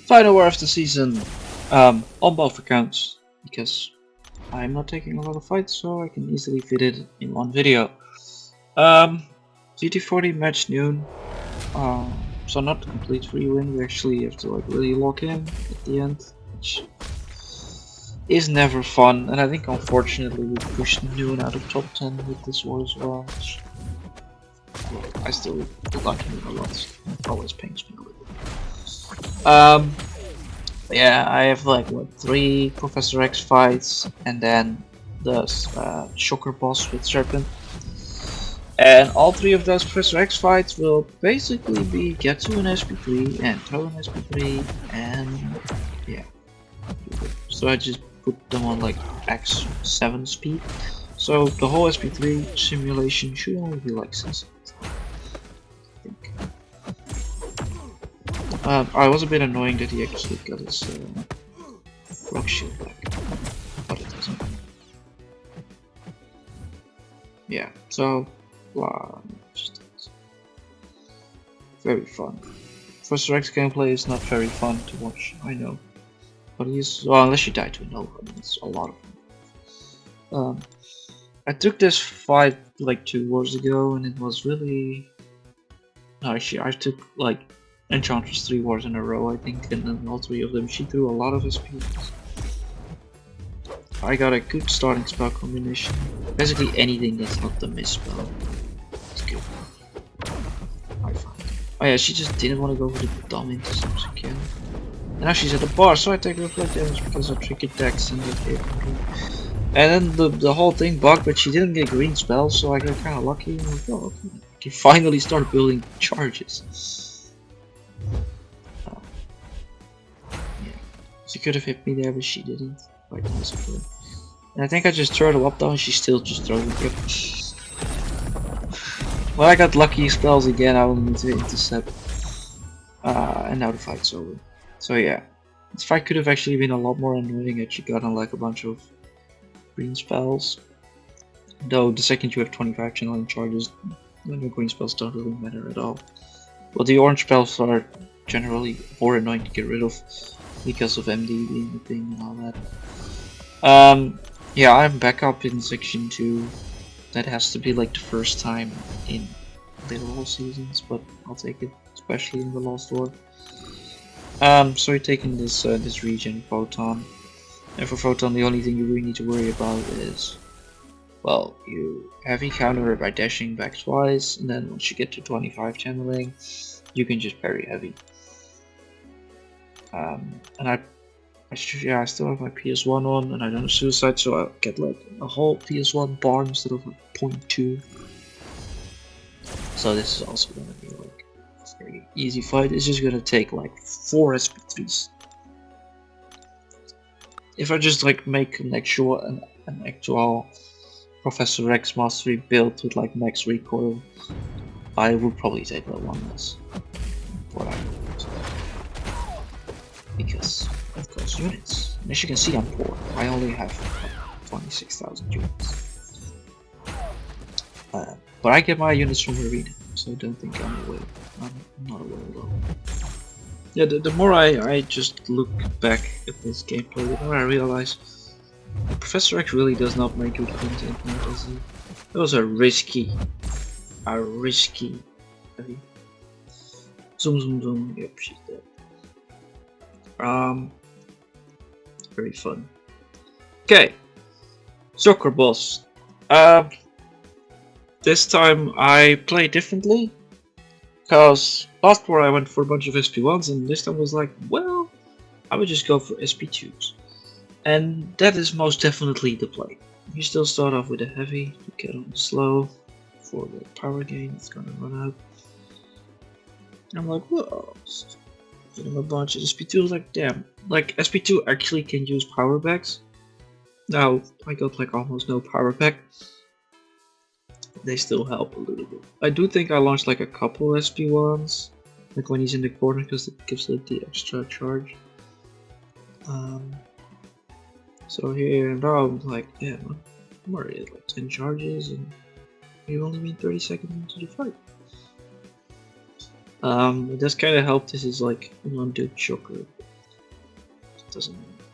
Final war of the season on both accounts, because I'm not taking a lot of fights, so I can easily fit it in one video. Gt40 match Newn, so not complete free win, we actually have to like really lock in at the end, which is never fun, and I think unfortunately we pushed Newn out of top 10 with this war as well. Which, well, I still like Newn a lot, it always pains me a little. Yeah, I have like what 3 Professor X fights, and then the Shocker boss with Serpent. And all 3 of those Professor X fights will basically be get to an SP3 and throw an SP3 and yeah. So I just put them on like X7 speed. So the whole SP3 simulation should only be like 6 seconds, I think. I was a bit annoying that he actually got his rock shield back, but it doesn't. Yeah, so very fun. Professor X gameplay is not very fun to watch, I know, but he's well, unless you die to a Nova, I mean, it's a lot of fun. I took this fight like 2 wars ago, and it was really. No, actually, I took like Enchantress 3 wars in a row, I think, and then all 3 of them she threw a lot of SP. I got a good starting spell combination. Basically anything that's not the miss spell is good. I find. Oh yeah, she just didn't want to go for the dumb intercepts again. And now she's at the bar, so I take reflect damage because of trick attacks and the and then the whole thing bugged, but she didn't get green spells, so I got kind of lucky. And I'm like, oh, okay. I can finally start building charges. Yeah, she could have hit me there, but she didn't. Quite possibly. And I think I just throw the up down, and she still just throws it. Yep. Well, I got lucky spells again. I will need to intercept. And now the fight's over. So yeah, this fight could have actually been a lot more annoying had she gotten like a bunch of green spells. Though the second you have 25 channeling charges, then your green spells don't really matter at all. But the orange spells are generally more annoying to get rid of because of MD being the thing and all that. Yeah, I'm back up in section 2. That has to be like the first time in literal seasons, but I'll take it, especially in the Lost War. So you're taking this this region, Photon. And for Photon, the only thing you really need to worry about is, well, you heavy counter it by dashing back twice, and then once you get to 25 channeling, you can just parry heavy. And I still have my PS1 on, and I don't have suicide, so I'll get like a whole PS1 bar instead of like 0.2. So this is also gonna be like a very easy fight. It's just gonna take like 4 SP3s. If I just like make an actual Professor X mastery build with like max recoil, I would probably take that one less. What I would. Because of course units. And as you can see, I'm poor. I only have 26,000 units. But I get my units from Arena, so don't think I'm away. I'm not away at all. Yeah, the more I just look back at this gameplay, the more I realize Professor X really does not make good content now, does he? That was a risky heavy. Zoom zoom zoom, yep, she's dead. Very fun. Okay, Soccer Boss. This time I play differently, because last war I went for a bunch of SP1s, and this time was like, well, I would just go for SP2s. And that is most definitely the play. You still start off with a heavy to get on slow for the power gain, it's gonna run out. And I'm like, whoa, get him a bunch of SP2s, like damn, like SP2 actually can use power backs. Now I got like almost no power back. They still help a little bit. I do think I launched like a couple SP1s, like when he's in the corner, because it gives like the extra charge. So here and now I'm like, yeah, I'm already at like 10 charges, and we've only been 30 seconds into the fight. It does kind of help. This is like an undead shocker. doesn't matter.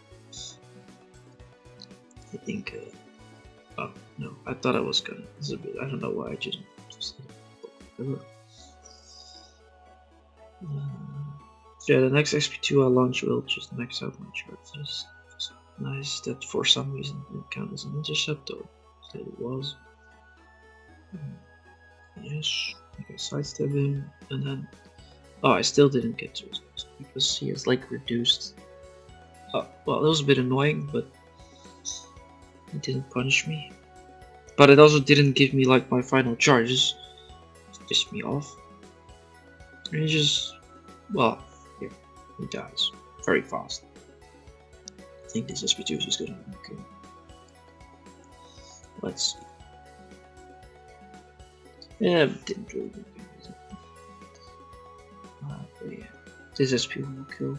I think. Oh no, I thought I was gonna. I don't know why I didn't. Yeah, the next XP2 I launch will just max out my charges. Nice that for some reason didn't count as an intercept, though it was. Yes, I can sidestep him, and then. Oh, I still didn't get to his because he is like reduced. Oh, well, that was a bit annoying, but it didn't punish me. But it also didn't give me like my final charges. It pissed me off. And he just, well, yeah, he dies very fast. I think this SP2 is gonna be okay. Let's see. Yeah, didn't really do anything. But yeah, this SP1 will kill.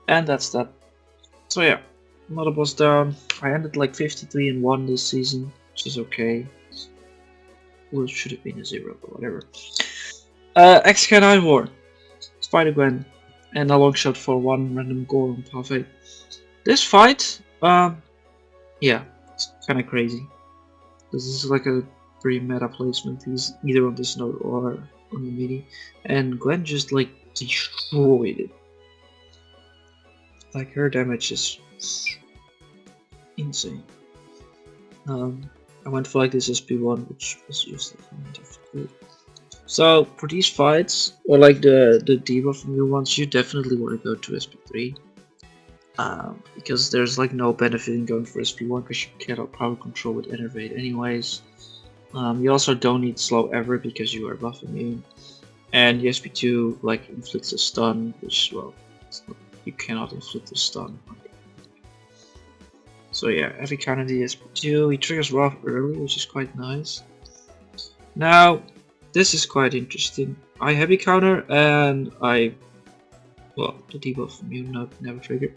And that's that. So yeah, another boss down. I ended like 53-1 this season, which is okay. Well, it should have been a 0, but whatever. Xk9 War, Spider-Gwen, and a long shot for 1 random Gore on Parfait. This fight, yeah, it's kind of crazy. This is like a pretty meta placement. He's either on this node or on the midi, and Gwen just like destroyed it. Like her damage is insane. I went for like this SP1, which was just like difficult. So for these fights, or like the debuff new ones, you definitely want to go to SP3. Because there's like no benefit in going for SP1 because you cannot power control with Enervate anyways. You also don't need slow ever because you are buff immune. And the SP2 like inflicts a stun, which well, you cannot inflict a stun. So yeah, every counter the SP2, he triggers rough early, which is quite nice. Now, this is quite interesting. I heavy counter and well, the debuff immune never triggered.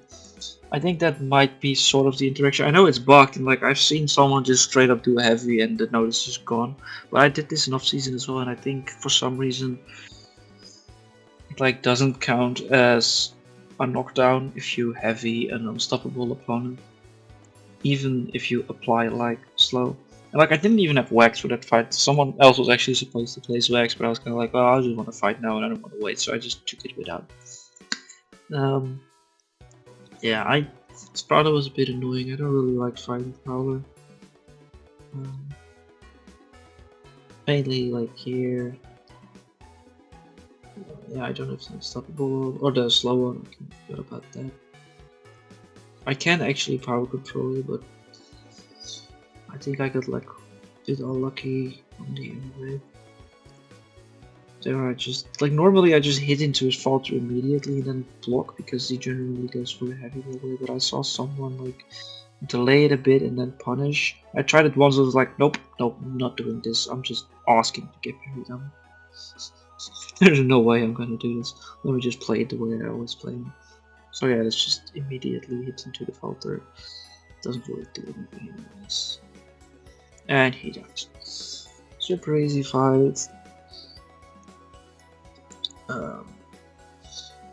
I think that might be sort of the interaction. I know it's bugged and like I've seen someone just straight up do a heavy and the notice is gone. But I did this in off season as well, and I think for some reason it like doesn't count as a knockdown if you heavy an unstoppable opponent, even if you apply like slow. And like I didn't even have wax for that fight. Someone else was actually supposed to place wax, but I was kind of like, well, I just want to fight now and I don't want to wait, so I just took it without. Yeah, Prowler was a bit annoying. I don't really like fighting Prowler. Mainly like here. Yeah, I don't have the unstoppable or the slow one. I can forget about that. I can actually power control it, but I think I got like a bit unlucky on the end. There I just like normally I just hit into his falter immediately and then block because he generally goes for the heavy way, but I saw someone like delay it a bit and then punish. I tried it once, I was like, nope, I'm not doing this. I'm just asking to get parry done. There's no way I'm gonna do this. Let me just play it the way I always play it. So yeah, let's just immediately hit into the falter. Doesn't really do anything anyways. And he dies. Super easy fight.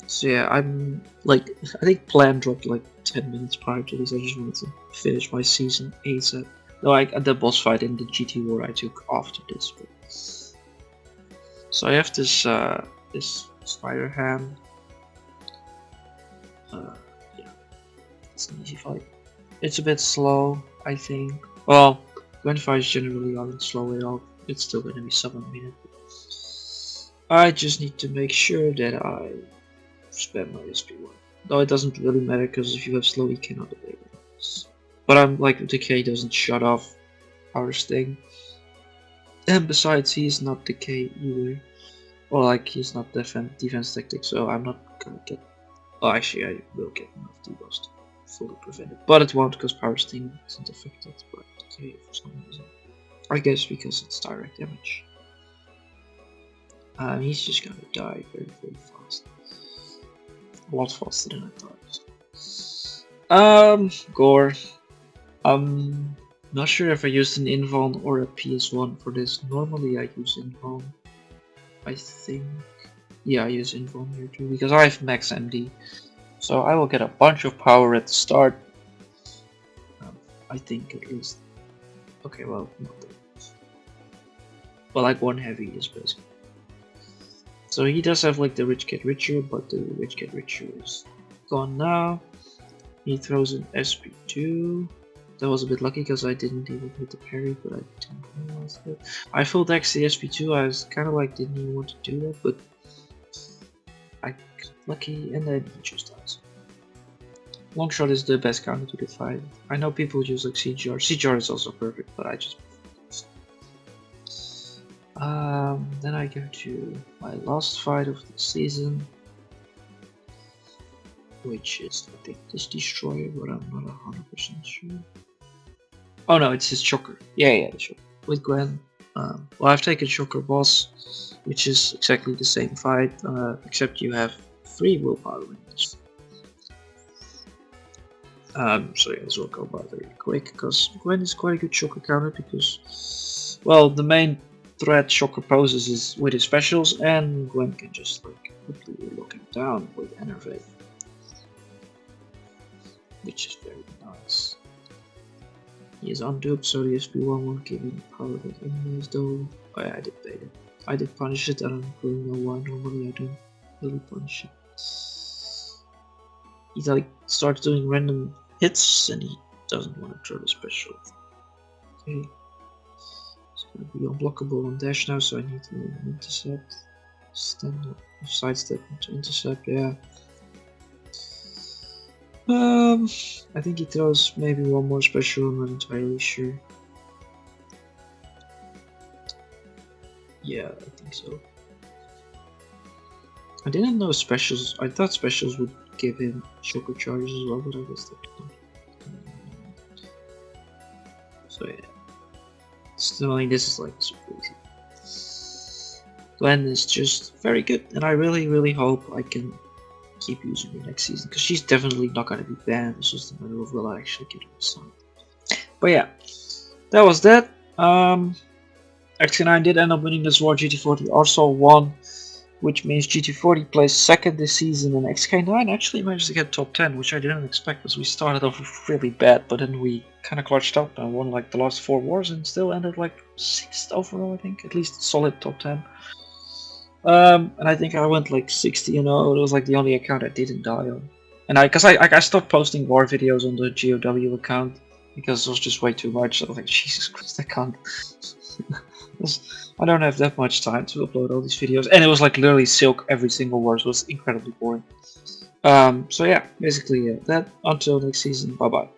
So yeah, I'm like, I think plan dropped like 10 minutes prior to this. I just wanted to finish my season ASAP. No, the boss fight in the GT War I took after this. But... So I have this this spider hand. Yeah, it's an easy fight. It's a bit slow, I think. Well, when fights generally aren't slow at all. It's still gonna be 7 minutes. I just need to make sure that I spam my SP1. Though it doesn't really matter because if you have slow, you cannot evade it. But I'm like, decay doesn't shut off our sting. And besides, he's not decay either. Or like, he's not defense tactic, so I'm not gonna get. Oh, actually, I will get enough debuffs to fully prevent it. But it won't because power sting isn't affected by decay for some reason. I guess because it's direct damage. He's just gonna die very, very fast. A lot faster than I thought. Gore. I'm not sure if I used an invuln or a PS1 for this. Normally I use invuln. I think. Yeah, I use invuln here too because I have max MD. So I will get a bunch of power at the start. I think at least. Okay, well, not that much. But like 1 heavy is basically. So he does have like the rich get richer, but the rich get richer is gone now. He throws an SP2. That was a bit lucky because I didn't even hit the parry, but I didn't realize that. I full dex the SP2. I was kind of like didn't even want to do that, but I got lucky, and then he just dies. Long shot is the best counter to the fight. I know people use like CGR. CGR is also perfect, but I just. Then I go to my last fight of the season, which is I think this Destroyer, but I'm not 100% sure. Oh no, it's his Shocker. Yeah, the Shocker with Gwen. Well, I've taken Shocker Boss, which is exactly the same fight, except you have 3 willpower ranges. So yeah, this will go by very quick because Gwen is quite a good Shocker counter because, well, the main threat Shocker poses is with his specials, and Gwen can just like completely lock him down with Enervate, which is very nice. He is unduped, so the SP1 won't give him power that enemies though. Oh yeah, I did bait it. I did punish it. I don't really know why. Normally I don't really punish it. He like starts doing random hits and he doesn't want to throw the special. Okay. It's gonna be unblockable on dash now, so I need to intercept. Stand up, sidestep to intercept, yeah. I think he throws maybe 1 more special, I'm not entirely sure. Yeah, I think so. I didn't know specials, I thought specials would give him Shocker charges as well, but I guess they don't. So yeah. Still, I mean, this is like super easy. Gwen is just very good, and I really hope I can keep using her next season, because she's definitely not going to be banned. It's just a matter of will I actually get her assigned. But yeah, that was that. Xk9 did end up winning this war. Gt40 also won, which means Gt40 placed second this season, and Xk9 actually managed to get top 10, which I didn't expect because we started off really bad, but then we kind of clutched up and won like the last 4 wars and still ended like 6th overall, I think, at least solid top 10. And I think I went like 60-0. It was like the only account I didn't die on, and I stopped posting war videos on the GOW account because it was just way too much. I was like, Jesus Christ, I can't. I don't have that much time to upload all these videos, and it was like literally silk every single war, so it was incredibly boring. So yeah, basically that. Until next season, bye bye.